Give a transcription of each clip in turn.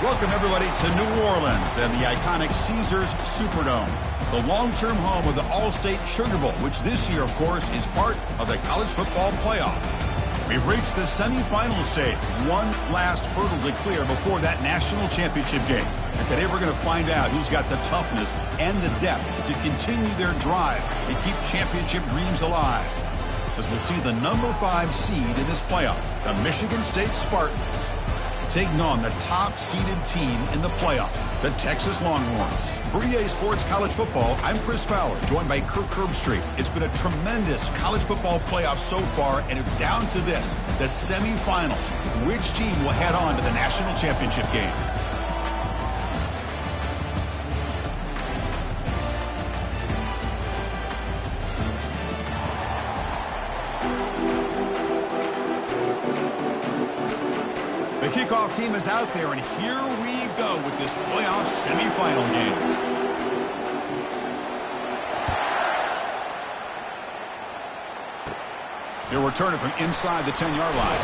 Welcome, everybody, to New Orleans and the iconic Caesars Superdome, the long-term home of the All-State Sugar Bowl, which this year, of course, is part of the college football playoff. We've reached the semifinal stage, one last hurdle to clear before that national championship game. And today we're going to find out who's got the toughness and the depth to continue their drive and keep championship dreams alive. As we'll see the number 5 seed in this playoff, the Michigan State Spartans, taking on the top-seeded team in the playoff, the Texas Longhorns. For EA Sports College Football, I'm Chris Fowler, joined by Kirk Herbstreit. It's been a tremendous college football playoff so far, and it's down to this, the semifinals. Which team will head on to the national championship game? The kickoff team is out there, and here we go with this playoff semifinal game. He'll return it from inside the 10-yard line.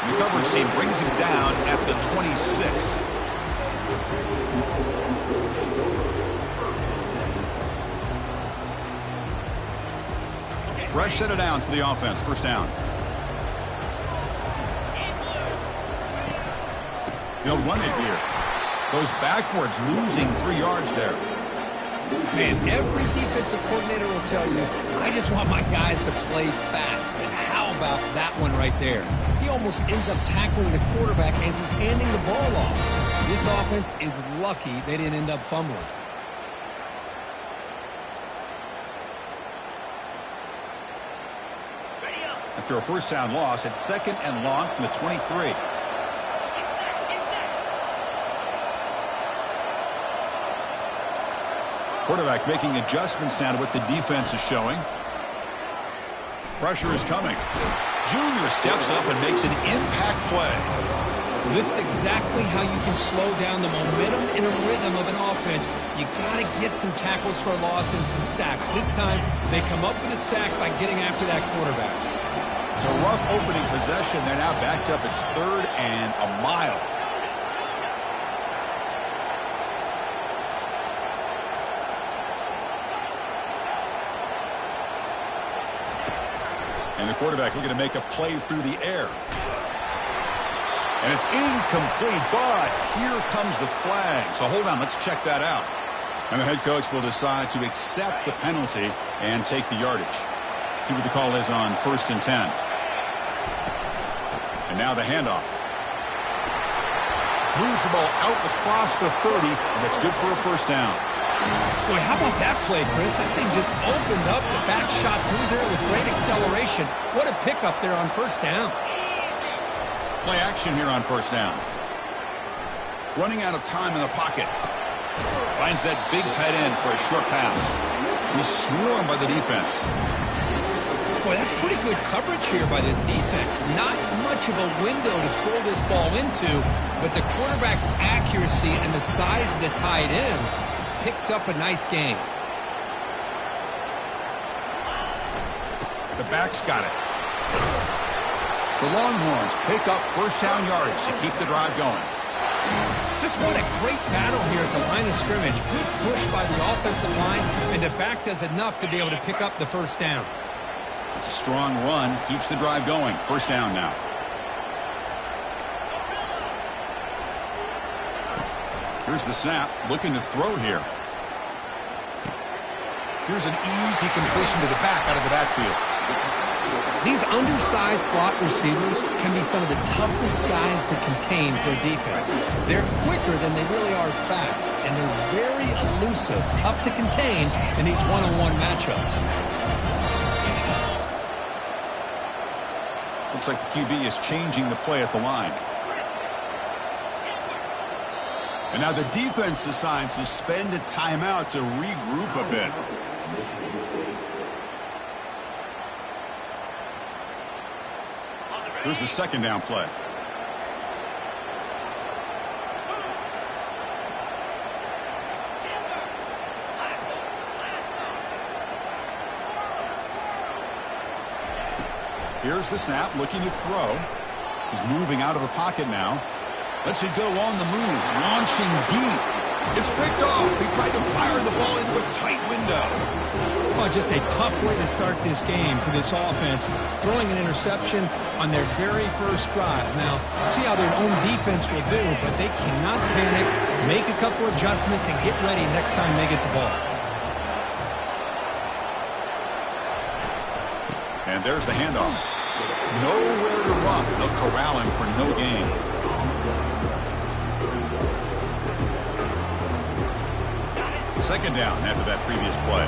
And the coverage team brings him down at the 26. Fresh set of downs for the offense. First down. They'll run it here. Goes backwards, losing 3 yards there. Man, every defensive coordinator will tell you, I just want my guys to play fast. And how about that one right there? He almost ends up tackling the quarterback as he's handing the ball off. This offense is lucky they didn't end up fumbling. After a first down loss, it's 2nd and long from the 23. Quarterback making adjustments now to what the defense is showing. Pressure is coming. Junior steps up and makes an impact play. This is exactly how you can slow down the momentum and a rhythm of an offense. You got to get some tackles for a loss and some sacks. This time, they come up with a sack by getting after that quarterback. It's a rough opening possession. They're now backed up. It's 3rd and a mile. And the quarterback looking to make a play through the air. And it's incomplete, but here comes the flag. So hold on, let's check that out. And the head coach will decide to accept the penalty and take the yardage. See what the call is on 1st and 10. And now the handoff. Moves the ball out across the 30, and that's good for a first down. Boy, how about that play, Chris? That thing just opened up the back shot through there with great acceleration. What a pickup there on first down. Play action here on first down. Running out of time in the pocket. Finds that big tight end for a short pass. He's swarmed by the defense. Boy, that's pretty good coverage here by this defense. Not much of a window to throw this ball into, but the quarterback's accuracy and the size of the tight end picks up a nice game. The back's got it. The Longhorns pick up first down yardage to keep the drive going. Just what a great battle here at the line of scrimmage. Good push by the offensive line, and the back does enough to be able to pick up the first down. It's a strong run, keeps the drive going. First down now. Here's the snap, looking to throw here. Here's an easy completion to the back out of the backfield. These undersized slot receivers can be some of the toughest guys to contain for a defense. They're quicker than they really are fast, and they're very elusive, tough to contain in these one-on-one matchups. Looks like the QB is changing the play at the line. And now the defense decides to spend a timeout to regroup a bit. Here's the second down play. Here's the snap, looking to throw. He's moving out of the pocket now. Lets it go on the move, launching deep. It's picked off. He tried to fire the ball into a tight window. Well, just a tough way to start this game for this offense, throwing an interception on their very first drive. Now, see how their own defense will do, but they cannot panic, make a couple adjustments, and get ready next time they get the ball. And there's the handoff. Nowhere to run. They'll corral him for no gain. Second down after that previous play.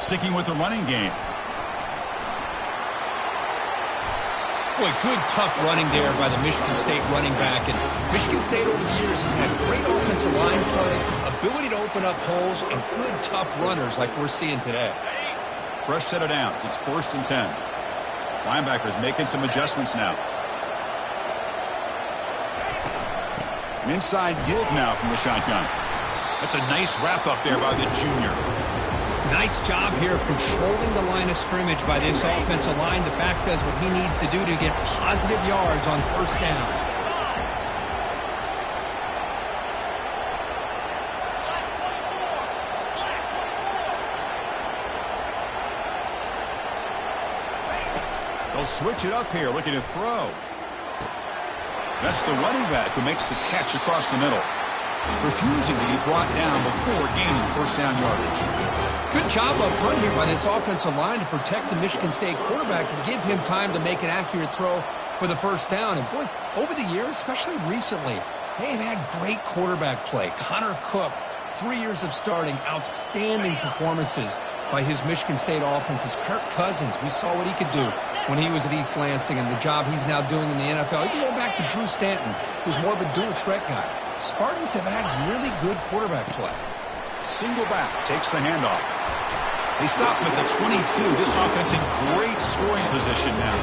Sticking with the running game. Boy, good tough running there by the Michigan State running back. And Michigan State over the years has had great offensive line play, ability to open up holes, and good tough runners like we're seeing today. Fresh set of downs. It's 1st and 10. Linebackers making some adjustments now. An inside give now from the shotgun. That's a nice wrap up there by the junior. Nice job here of controlling the line of scrimmage by this offensive line. The back does what he needs to do to get positive yards on first down. They'll switch it up here, looking to throw. That's the running back who makes the catch across the middle, refusing to be brought down before gaining first down yardage. Good job up front here by this offensive line to protect the Michigan State quarterback and give him time to make an accurate throw for the first down. And boy, over the years, especially recently, they have had great quarterback play. Connor Cook, 3 years of starting, outstanding performances by his Michigan State offenses. Kirk Cousins, we saw what he could do when he was at East Lansing and the job he's now doing in the NFL. Even going back to Drew Stanton, who's more of a dual threat guy. Spartans have had really good quarterback play. Single back takes the handoff. They stop him at the 22. This offense in great scoring position now.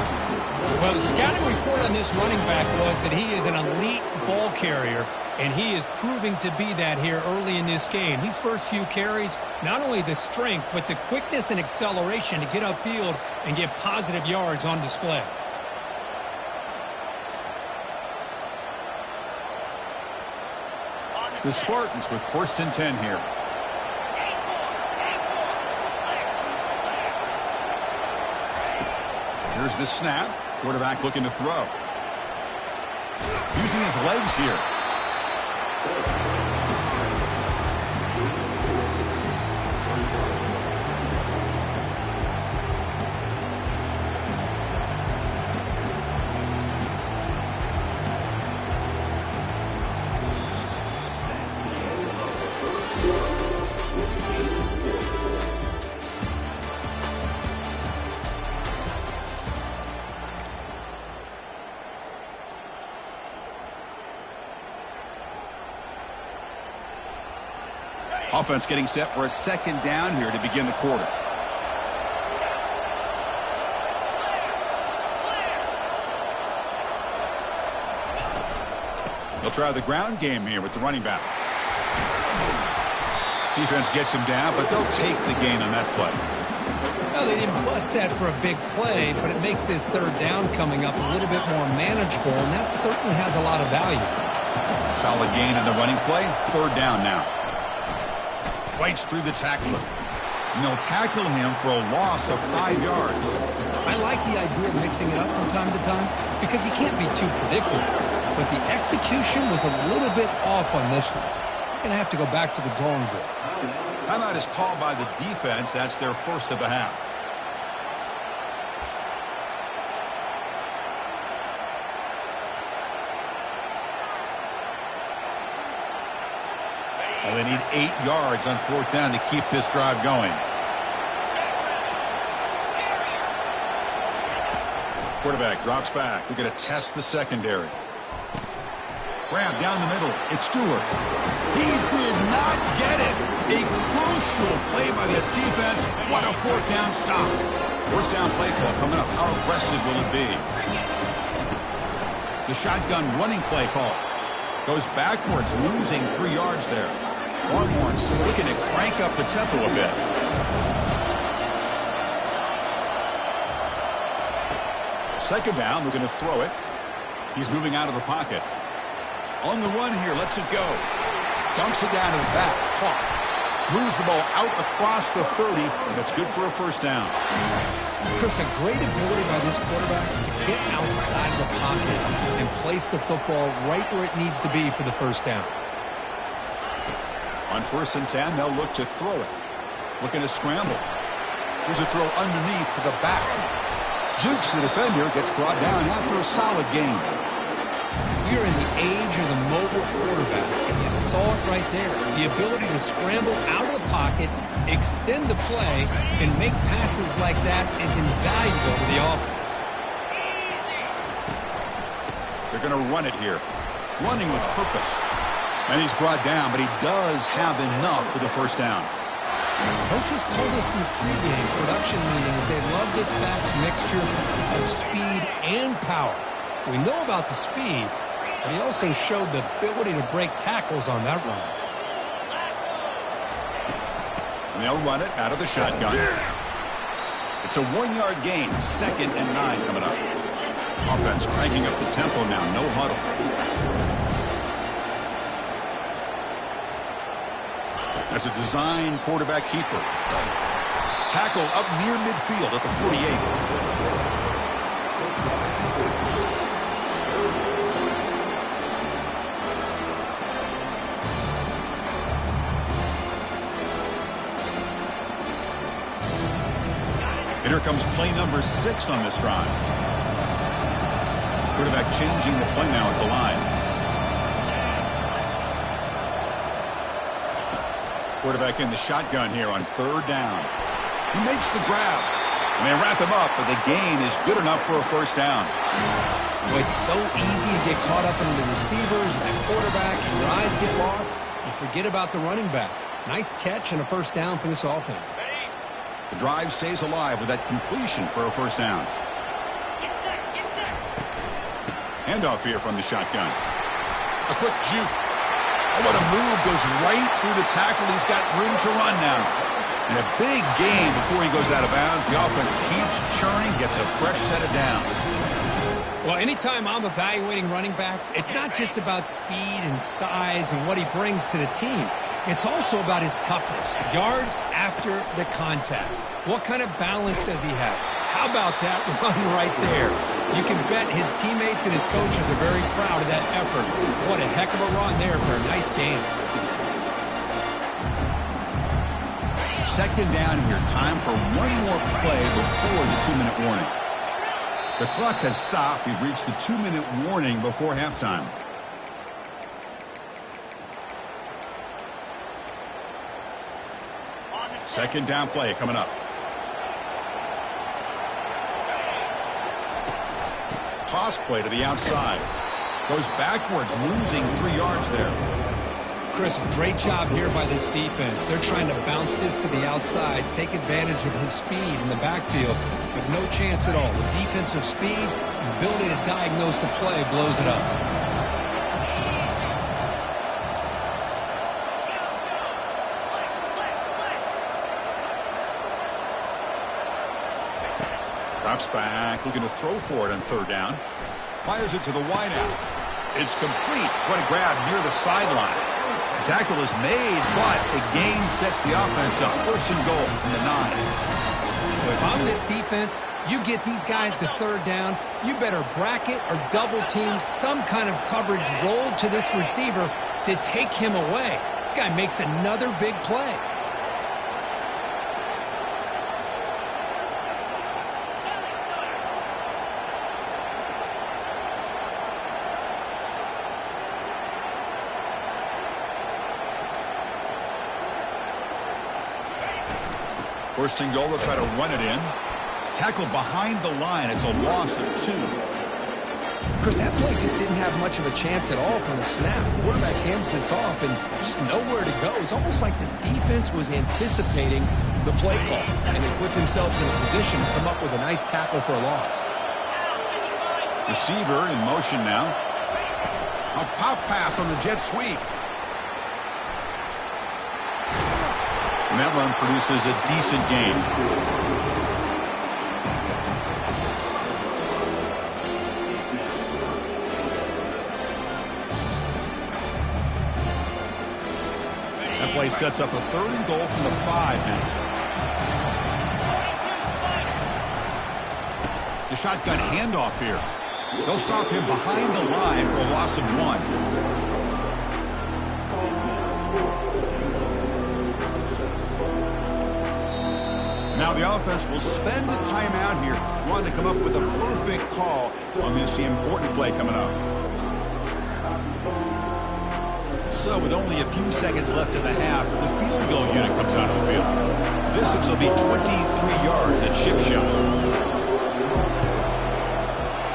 Well, the scouting report on this running back was that he is an elite ball carrier, and he is proving to be that here early in this game. These first few carries, not only the strength, but the quickness and acceleration to get upfield and get positive yards on display. The Spartans with 1st and 10 here. Here's the snap. Quarterback looking to throw. Using his legs here. Offense getting set for a second down here to begin the quarter. They'll try the ground game here with the running back. Defense gets him down, but they'll take the gain on that play. Well, they didn't bust that for a big play, but it makes this third down coming up a little bit more manageable, and that certainly has a lot of value. Solid gain on the running play. 3rd down now. Fights through the tackler. And they'll tackle him for a loss of 5 yards. I like the idea of mixing it up from time to time because he can't be too predictable. But the execution was a little bit off on this one. Going to have to go back to the drawing board. Timeout is called by the defense. That's their first of the half. Well, they need 8 yards on 4th down to keep this drive going. Quarterback drops back. We're going to test the secondary. Grab down the middle. It's Stewart. He did not get it. A crucial play by this defense. What a 4th down stop. First down play call coming up. How aggressive will it be? The shotgun running play call. Goes backwards, losing 3 yards there. Longhorns looking to crank up the tempo a bit. Second down, looking to throw it. He's moving out of the pocket. On the run here, lets it go. Dumps it down to the back. Clock. Moves the ball out across the 30, and it's good for a first down. Chris, a great ability by this quarterback to get outside of the pocket and place the football right where it needs to be for the first down. On 1st and 10, they'll look to throw it. Looking to scramble. Here's a throw underneath to the back. Jukes the defender, gets brought down after a solid gain. We're in the age of the mobile quarterback, and you saw it right there. The ability to scramble out of the pocket, extend the play, and make passes like that is invaluable to the offense. They're going to run it here. Running with purpose. And he's brought down, but he does have enough for the first down. Coaches told us in the pregame production meetings they love this back's mixture of speed and power. We know about the speed, but he also showed the ability to break tackles on that run. And they'll run it out of the shotgun. It's a 1-yard gain. 2nd and 9 coming up. Offense cranking up the tempo now. No huddle. That's a design quarterback keeper. Tackle up near midfield at the 48. And here comes play number 6 on this drive. Quarterback changing the play now at the line. Quarterback in the shotgun here on 3rd down. He makes the grab. And they wrap him up, but the gain is good enough for a first down. Well, it's so easy to get caught up in the receivers and the quarterback. Your eyes get lost. You forget about the running back. Nice catch and a first down for this offense. The drive stays alive with that completion for a first down. Handoff here from the shotgun. A quick juke. Oh, what a move. Goes right through the tackle. He's got room to run now. And a big gain before he goes out of bounds. The offense keeps churning, gets a fresh set of downs. Well, anytime I'm evaluating running backs, it's not just about speed and size and what he brings to the team. It's also about his toughness. Yards after the contact. What kind of balance does he have? How about that run right there? You can bet his teammates and his coaches are very proud of that effort. What a heck of a run there for a nice game. 2nd down here. Time for one more play before the 2-minute warning. The clock has stopped. We've reached the 2-minute warning before halftime. Second down play coming up. Toss play to the outside. Goes backwards, losing 3 yards there. Chris, great job here by this defense. They're trying to bounce this to the outside, take advantage of his speed in the backfield, but no chance at all. The defensive speed, ability to diagnose the play, blows it up. Drops back, looking to throw for it on 3rd down. Fires it to the wideout. It's complete. What a grab near the sideline. The tackle is made, but the gain sets the offense up. 1st and goal from the 9. Well, if I'm this defense, you get these guys to 3rd down, you better bracket or double team some kind of coverage rolled to this receiver to take him away. This guy makes another big play. First and goal, they'll try to run it in. Tackle behind the line. It's a loss of 2. Chris, that play just didn't have much of a chance at all from the snap. The quarterback hands this off and just nowhere to go. It's almost like the defense was anticipating the play call, and they put themselves in a position to come up with a nice tackle for a loss. Receiver in motion now. A pop pass on the jet sweep. And that run produces a decent gain. play sets up a 3rd and goal from the 5 now. The shotgun handoff here. They'll stop him behind the line for a loss of 1. Now the offense will spend the timeout here, wanting to come up with a perfect call on this important play coming up. So with only a few seconds left in the half, the field goal unit comes out of the field. Distance will be 23 yards at chip shot.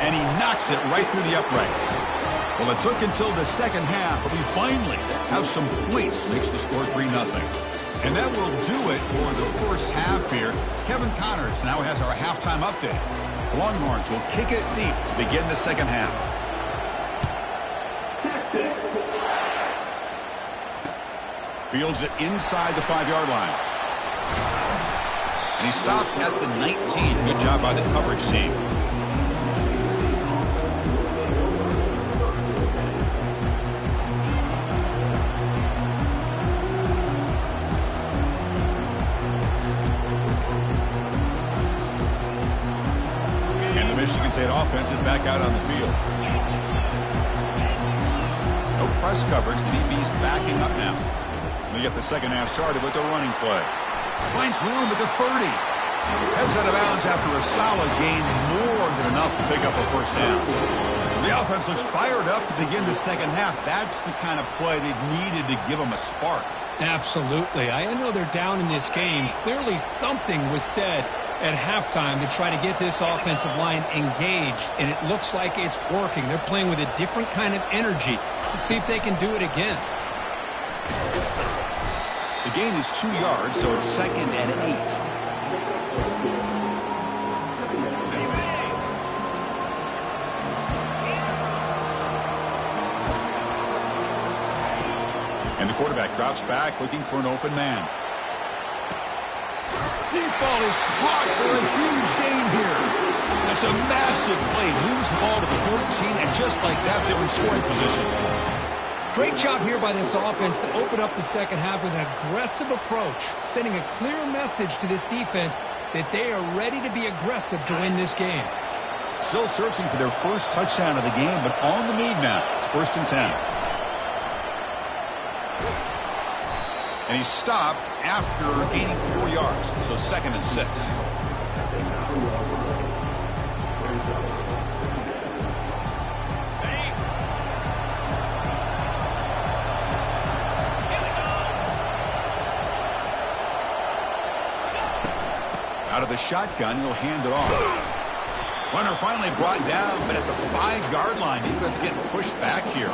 And he knocks it right through the uprights. Well, it took until the second half, but we finally have some points. Makes the score 3-0. And that will do it for the first half here. Kevin Connors now has our halftime update. Longhorns will kick it deep to begin the second half. Fields it inside the 5-yard line. And he stopped at the 19. Good job by the coverage team. Michigan State offense is back out on the field. No press coverage. The DB's backing up now. We get the second half started with the running play. Finds room at the 30. Heads out of bounds after a solid gain, more than enough to pick up a first down. The offense looks fired up to begin the second half. That's the kind of play they've needed to give them a spark. Absolutely. I know they're down in this game. Clearly something was said at halftime to try to get this offensive line engaged, and it looks like it's working. They're playing with a different kind of energy. Let's see if they can do it again. The gain is 2 yards, so it's 2nd and 8. And the quarterback drops back looking for an open man. Deep ball is caught for a huge gain here. That's a massive play. Moves the ball to the 14, and just like that, they're in scoring position. Great job here by this offense to open up the second half with an aggressive approach, sending a clear message to this defense that they are ready to be aggressive to win this game. Still searching for their first touchdown of the game, but on the move now. It's 1st and 10. And he stopped after gaining 4 yards, so 2nd and 6. Out of the shotgun, he'll hand it off. Runner finally brought down, but at the 5-yard line, defense getting pushed back here.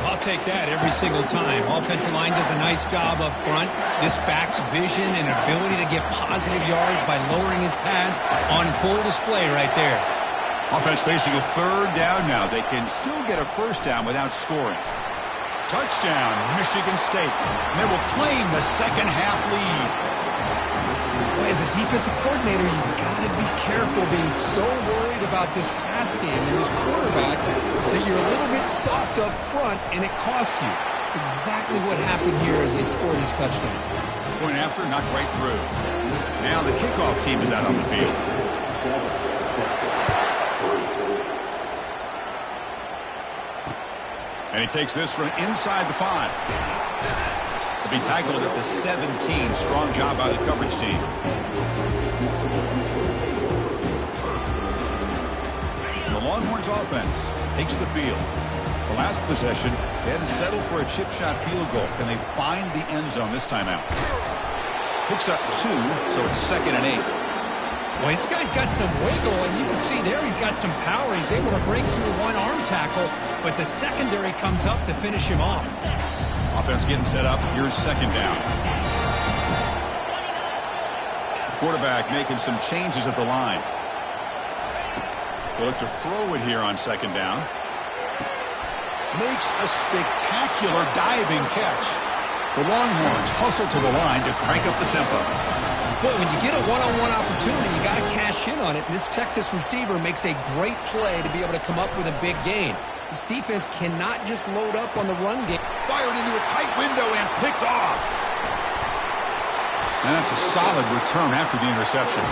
I'll take that every single time. Offensive line does a nice job up front. This back's vision and ability to get positive yards by lowering his pads on full display right there. Offense facing a 3rd down now. They can still get a first down without scoring. Touchdown, Michigan State. And they will claim the second half lead. Boy, as a defensive coordinator, you've got to be careful being so worried about this pass game and this quarterback that you're a little bit soft up front and it costs you. It's exactly what happened here as they scored his touchdown. Point after, knocked right through. Now the kickoff team is out on the field. And he takes this from inside the 5. He'll be tackled at the 17. Strong job by the coverage team. The Longhorns offense takes the field. The last possession, they had to settle for a chip shot field goal. Can they find the end zone this time out? Picks up 2, so it's 2nd and 8. Well, this guy's got some wiggle, and you can see there he's got some power. He's able to break through one arm tackle, but the secondary comes up to finish him off. Offense getting set up. Here's 2nd down. Quarterback making some changes at the line. They'll look to throw it here on 2nd down. Makes a spectacular diving catch. The Longhorns hustle to the line to crank up the tempo. Boy, when you get a one-on-one opportunity, you got to cash in on it. And this Texas receiver makes a great play to be able to come up with a big gain. This defense cannot just load up on the run game. Fired into a tight window and picked off. And that's a solid return after the interception.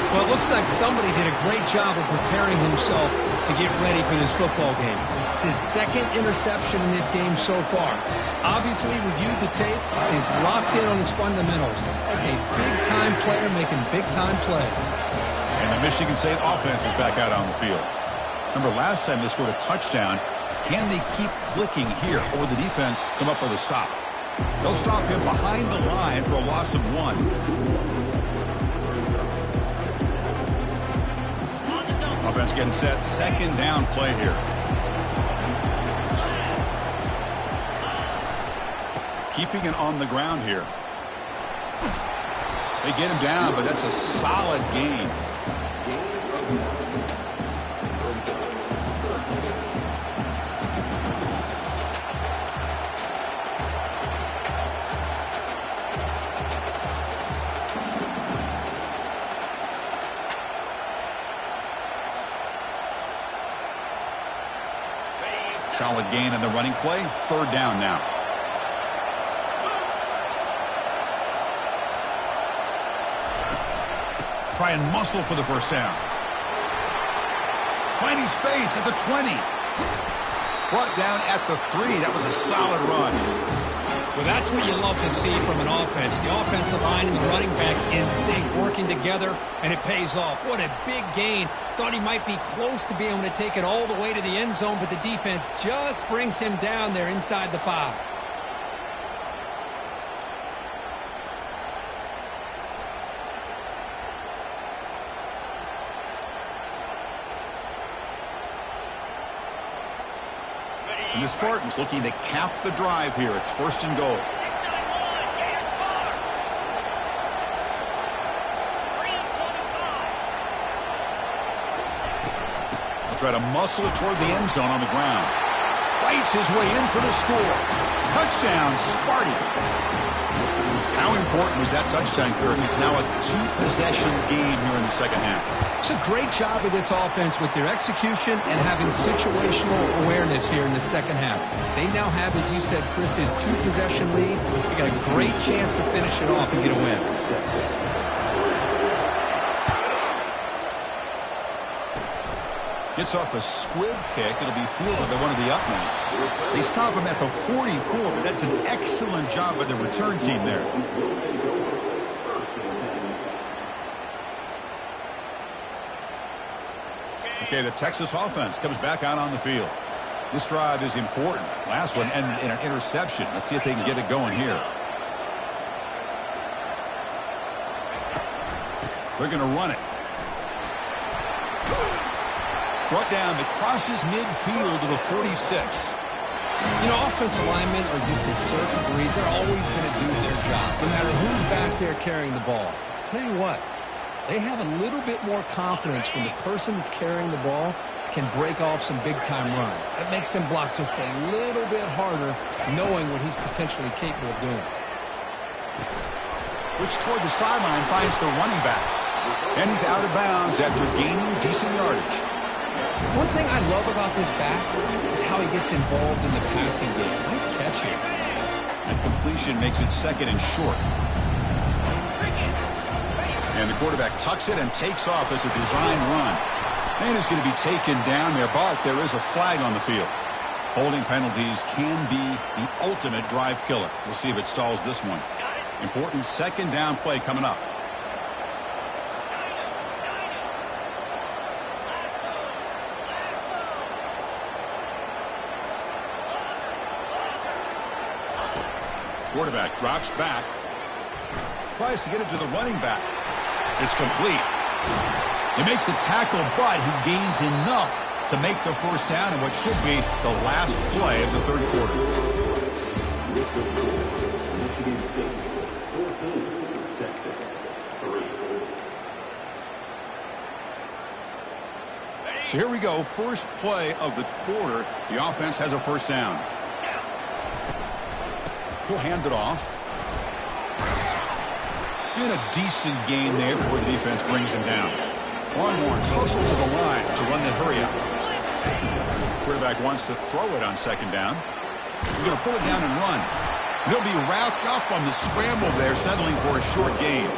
Well, it looks like somebody did a great job of preparing himself to get ready for this football game. It's his second interception in this game so far. Obviously reviewed the tape, is locked in on his fundamentals. That's a big-time player making big-time plays. And the Michigan State offense is back out on the field. Remember, last time they scored a touchdown. Can they keep clicking here, or will the defense come up with a stop? They'll stop him behind the line for a loss of 1. Offense getting set. Second down play here. Keeping it on the ground here. They get him down, but that's a solid gain. Solid gain in the running play. Third down now. Try and muscle for the first down. Finding space at the 20. Brought down at the 3. That was a solid run. Well, that's what you love to see from an offense. The offensive line and the running back in sync, working together, and it pays off. What a big gain. Thought he might be close to being able to take it all the way to the end zone, but the defense just brings him down there inside the 5. And the Spartans looking to cap the drive here. It's first and goal. He'll try to muscle it toward the end zone on the ground. Fights his way in for the score. Touchdown, Sparty. How important was that touchdown, Kirk? It's now a 2-possession game here in the second half. It's a great job of this offense with their execution and having situational awareness here in the second half. They now have, as you said, Chris, this 2-possession lead. They got a great chance to finish it off and get a win. Gets off a squib kick. It'll be fielded by one of the up men. They stop him at the 44, but that's an excellent job by the return team there. Okay, the Texas offense comes back out on the field. This drive is important. Last one ended in an interception. Let's see if they can get it going here. They're going to run it. Brought down. It crosses midfield to the 46. You know, offensive linemen are just a certain breed. They're always going to do their job, no matter who's back there carrying the ball. I'll tell you what. They have a little bit more confidence when the person that's carrying the ball can break off some big-time runs. That makes them block just a little bit harder, knowing what he's potentially capable of doing. Looks toward the sideline, finds the running back. And he's out of bounds after gaining decent yardage. One thing I love about this back is how he gets involved in the passing game. Nice catch here. And completion makes it second and short. And the quarterback tucks it and takes off as a design run. And it's going to be taken down there, but there is a flag on the field. Holding penalties can be the ultimate drive killer. We'll see if it stalls this one. Important second down play coming up. Quarterback drops back. Tries to get it to the running back. It's complete. They make the tackle, but he gains enough to make the first down in what should be the last play of the third quarter. So here we go. First play of the quarter. The offense has a first down. He'll hand it off. And a decent gain there before the defense brings him down. Longhorns hustle to the line to run the hurry up. Quarterback wants to throw it on second down. He's going to pull it down and run. He'll be wrapped up on the scramble there, settling for a short gain.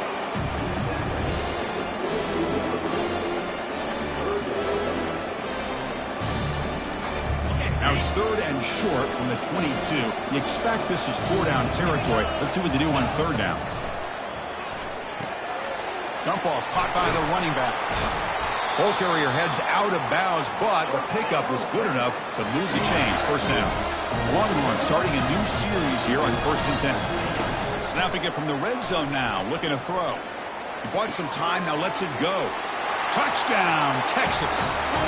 Now it's third and short from the 22. You expect this is 4-down territory. Let's see what they do on third down. Dump off caught by the running back. Ball carrier heads out of bounds, but the pickup was good enough to move the chains. First down. Longhorns starting a new series here on 1st and 10. Snapping it from the red zone now, looking to throw. He bought some time, now lets it go. Touchdown, Texas.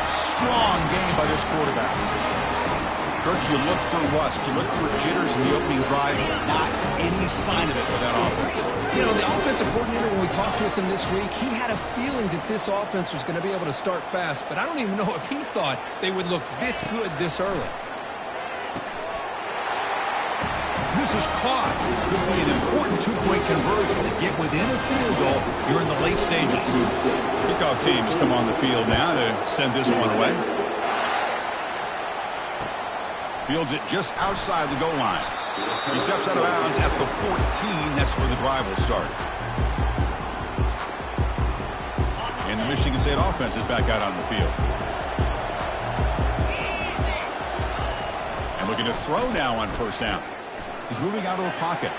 Strong game by this quarterback. Kirk, you look for rust, you look for jitters in the opening drive. Not any sign of it for that offense. You know, the offensive coordinator, when we talked with him this week, he had a feeling that this offense was going to be able to start fast, but I don't even know if he thought they would look this good this early. This is caught. Could be an important two-point conversion to get within a field goal here in the late stages. Kickoff team has come on the field now to send this one away. Fields it just outside the goal line. He steps out of bounds at the 14. That's where the drive will start. And the Michigan State offense is back out on the field. And looking to throw now on first down. He's moving out of the pocket.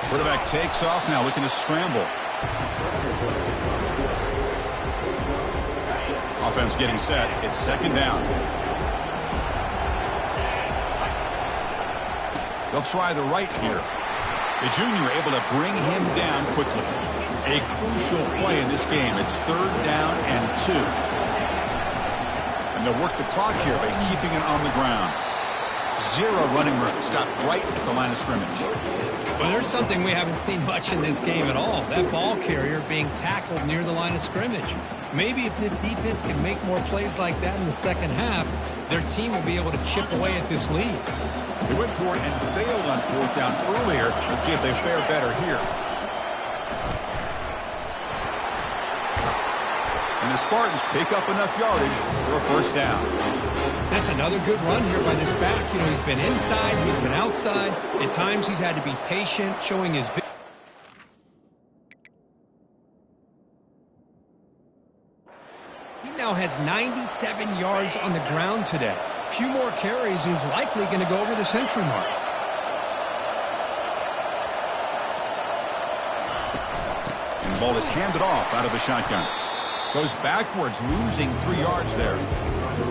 Quarterback takes off now, looking to scramble. Offense getting set. It's second down. They'll try the right here. The junior able to bring him down quickly. A crucial play in this game. It's third down and 2. And they'll work the clock here by keeping it on the ground. Zero running room. Stopped right at the line of scrimmage. Well, there's something we haven't seen much in this game at all. That ball carrier being tackled near the line of scrimmage. Maybe if this defense can make more plays like that in the second half, their team will be able to chip away at this lead. They went for it and failed on fourth down earlier. Let's see if they fare better here. And the Spartans pick up enough yardage for a first down. That's another good run here by this back. You know, he's been inside, he's been outside. At times he's had to be patient, showing his vision. He now has 97 yards on the ground today. A few more carries, and he's likely going to go over the century mark. And the ball is handed off out of the shotgun. Goes backwards, losing 3 yards there.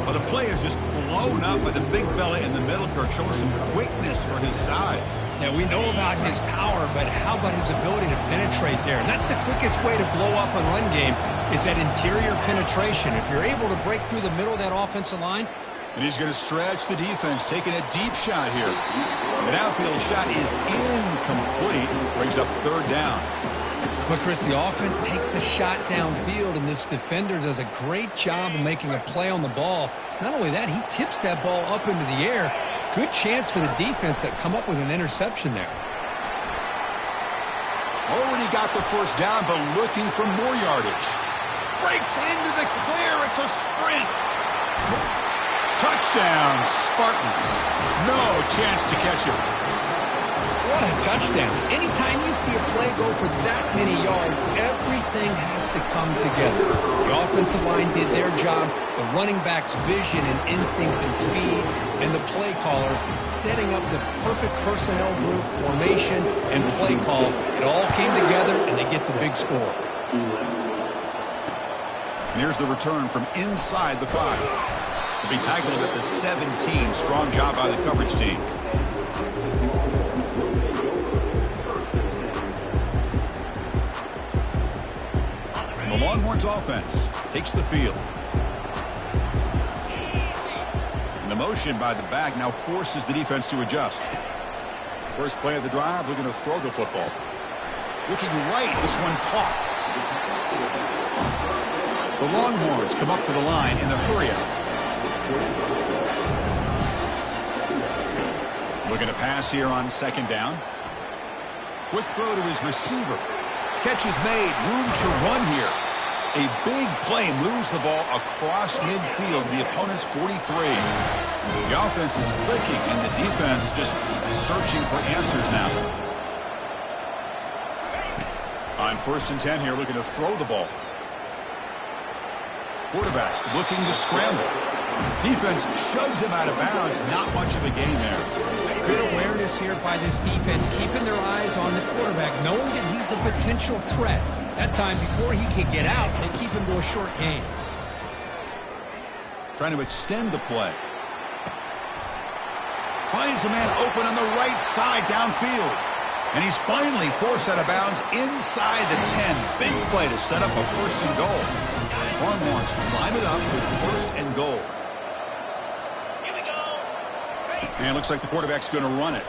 Well, the play is just blown up by the big fella in the middle. Kirk showing some quickness for his size. Yeah, we know about his power, but how about his ability to penetrate there? And that's the quickest way to blow up a run game, is that interior penetration. If you're able to break through the middle of that offensive line. And he's going to stretch the defense, taking a deep shot here. The outfield shot is incomplete. Brings up third down. But, Chris, the offense takes a shot downfield, and this defender does a great job of making a play on the ball. Not only that, he tips that ball up into the air. Good chance for the defense to come up with an interception there. Already got the first down, but looking for more yardage. Breaks into the clear. It's a sprint. Touchdown, Spartans. No chance to catch him. What a touchdown. Anytime you see a play go for that many yards, everything has to come together. The offensive line did their job, the running back's vision and instincts and speed, and the play caller setting up the perfect personnel group, formation, and play call. It all came together, and they get the big score. And here's the return from inside the 5. They'll be tackled at the 17. Strong job by the coverage team. The Longhorns offense takes the field. And the motion by the back now forces the defense to adjust. First play of the drive, looking to throw the football. Looking right, this one caught. The Longhorns come up to the line in the hurry-up. Looking to pass here on second down. Quick throw to his receiver. Catch is made. Room to run here. A big play moves the ball across midfield to the opponent's 43. The offense is clicking, and the defense just searching for answers now. On 1st and 10 here, looking to throw the ball. Quarterback looking to scramble. Defense shoves him out of bounds. Not much of a gain there. Good awareness here by this defense, keeping their eyes on the quarterback, knowing that he's a potential threat. That time, before he can get out, they keep him to a short gain. Trying to extend the play. Finds a man open on the right side downfield. And he's finally forced out of bounds inside the 10. Big play to set up a 1st and goal. Longhorns line it up with 1st and goal. And it looks like the quarterback's going to run it.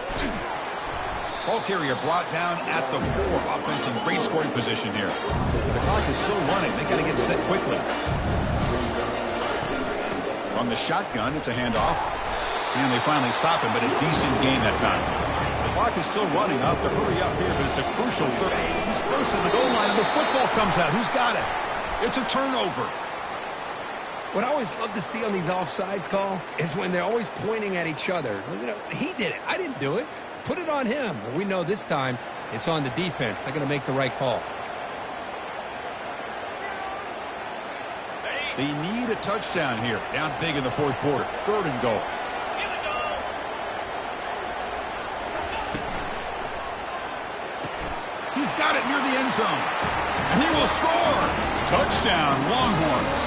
Ball carrier brought down at the 4. Offense in great scoring position here. The clock is still running. They got to get set quickly. From the shotgun, it's a handoff. And they finally stop him, but a decent gain that time. The clock is still running. Up to hurry up here, but it's a crucial third. He's close to the goal line, and the football comes out. Who's got it? It's a turnover. What I always love to see on these offsides call is when they're always pointing at each other. You know, he did it. I didn't do it. Put it on him. Well, we know this time it's on the defense. They're going to make the right call. They need a touchdown here. Down big in the 4th quarter. 3rd and goal. He's got it near the end zone. And he will score. Touchdown, Longhorns.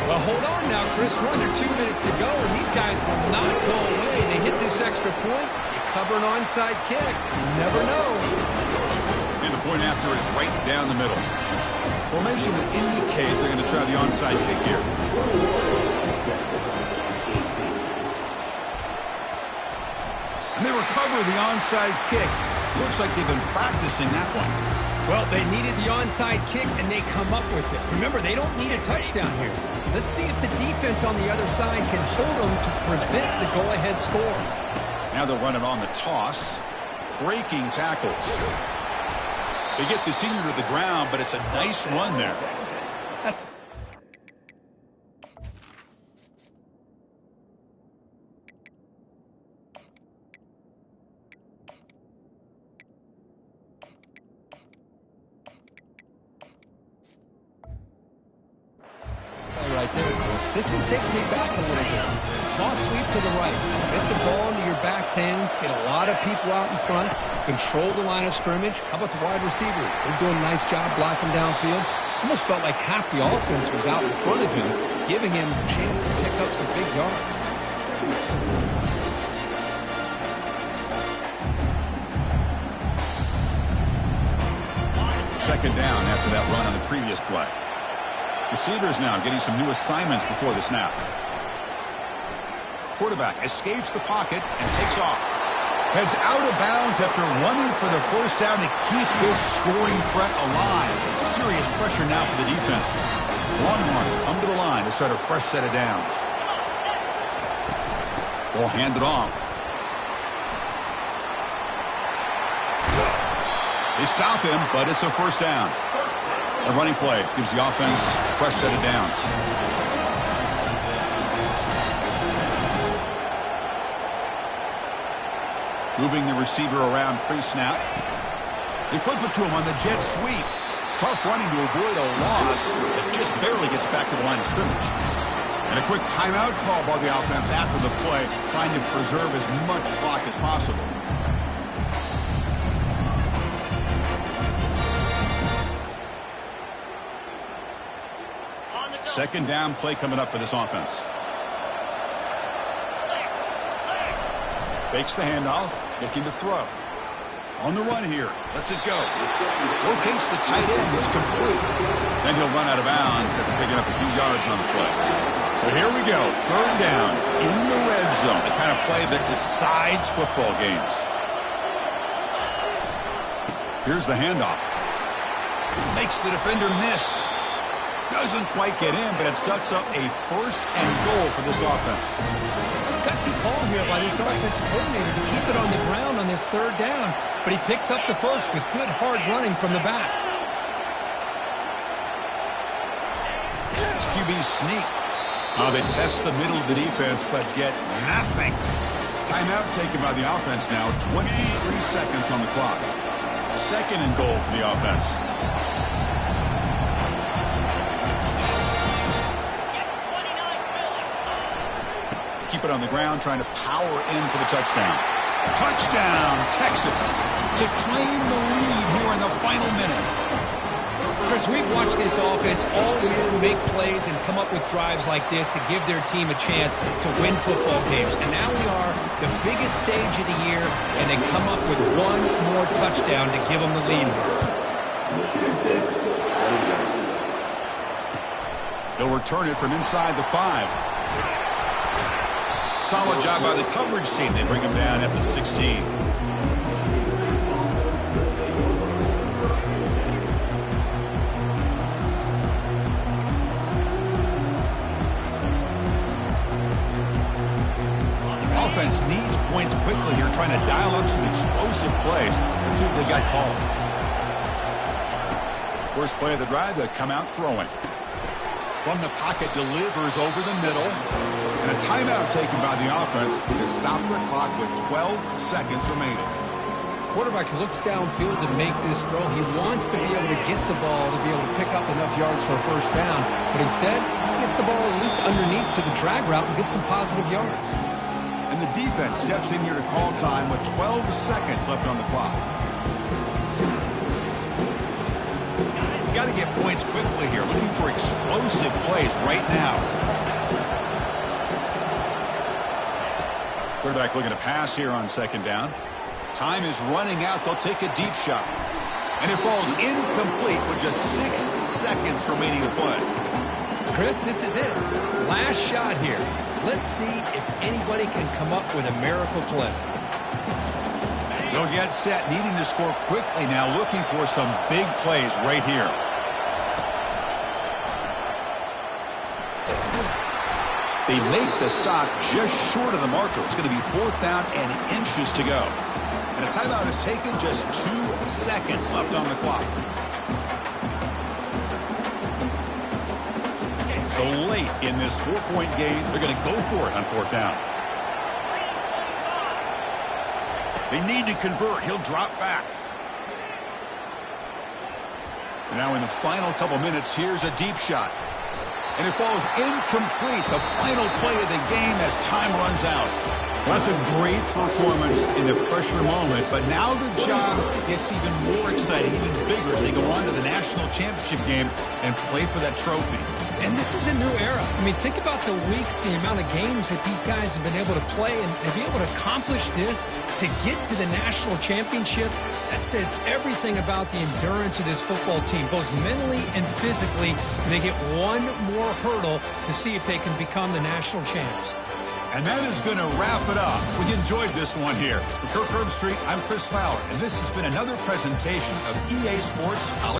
Well, hold on now, Chris. We're under 2 minutes to go, and these guys will not go away. They hit this extra point. You cover an onside kick. You never know. And the point after is right down the middle. Formation would indicate they're going to try the onside kick here. And they recover the onside kick. Looks like they've been practicing that one. Well, they needed the onside kick, and they come up with it. Remember, they don't need a touchdown here. Let's see if the defense on the other side can hold them to prevent the go-ahead score. Now they're running on the toss. Breaking tackles. They get the senior to the ground, but it's a nice run there. Right there, Chris. This one takes me back a little bit. Toss sweep to the right. Get the ball into your back's hands. Get a lot of people out in front. Control the line of scrimmage. How about the wide receivers? They're doing a nice job blocking downfield. Almost felt like half the offense was out in front of him, giving him a chance to pick up some big yards. 2nd down after that run on the previous play. Receivers now getting some new assignments before the snap. Quarterback escapes the pocket and takes off. Heads out of bounds after running for the 1st down to keep this scoring threat alive. Serious pressure now for the defense. Longhorns come to the line to start a fresh set of downs. Ball handed off. They stop him, but it's a 1st down. A running play gives the offense a fresh set of downs. Moving the receiver around pre-snap. They flip it to him on the jet sweep. Tough running to avoid a loss that just barely gets back to the line of scrimmage. And a quick timeout call by the offense after the play, trying to preserve as much clock as possible. Second down play coming up for this offense. Fakes the handoff, looking to throw. On the run here, lets it go. Locates the tight end, it's complete. Then he'll run out of bounds after picking up a few yards on the play. So here we go, 3rd down in the red zone. The kind of play that decides football games. Here's the handoff. Makes the defender miss. Doesn't quite get in, but it sucks up a 1st and goal for this offense. Gutsy call here by this offensive coordinator to keep it on the ground on this 3rd down, but he picks up the 1st with good hard running from the back. QB sneak. They test the middle of the defense, but get nothing. Timeout taken by the offense now. 23 seconds on the clock. Second and goal for the offense. Keep it on the ground, trying to power in for the touchdown. Touchdown, Texas, to claim the lead here in the final minute. Chris, we've watched this offense all year make plays and come up with drives like this to give their team a chance to win football games. And now we are the biggest stage of the year, and they come up with one more touchdown to give them the lead here. They'll return it from inside the 5. Solid job by the coverage team. They bring him down at the 16. Offense needs points quickly here, trying to dial up some explosive plays. Let's see what they got called. First play of the drive, they come out throwing. From the pocket, delivers over the middle. And a timeout taken by the offense to stop the clock with 12 seconds remaining. Quarterback looks downfield to make this throw. He wants to be able to get the ball to be able to pick up enough yards for a first down. But instead, he gets the ball at least underneath to the drag route and gets some positive yards. And the defense steps in here to call time with 12 seconds left on the clock. You got to get points quickly here, looking for explosive plays right now. Quarterback looking to pass here on second down. Time is running out. They'll take a deep shot. And it falls incomplete with just 6 seconds remaining to play. Chris, this is it. Last shot here. Let's see if anybody can come up with a miracle play. They'll get set, needing to score quickly now, looking for some big plays right here. They make the stop just short of the marker. It's going to be 4th down and inches to go. And a timeout is taken, just 2 seconds left on the clock. So late in this 4-point game, they're going to go for it on 4th down. They need to convert. He'll drop back. And now in the final couple minutes, here's a deep shot. And it falls incomplete. The final play of the game as time runs out. Well, that's a great performance in the pressure moment, but now the job gets even more exciting, even bigger as they go on to the national championship game and play for that trophy. And this is a new era. I mean, think about the weeks, the amount of games that these guys have been able to play, and to be able to accomplish this, to get to the national championship, that says everything about the endurance of this football team, both mentally and physically. And they get one more hurdle to see if they can become the national champs. And that is going to wrap it up. We enjoyed this one here. For Kirk Herbstreit, I'm Chris Fowler, and this has been another presentation of EA Sports College.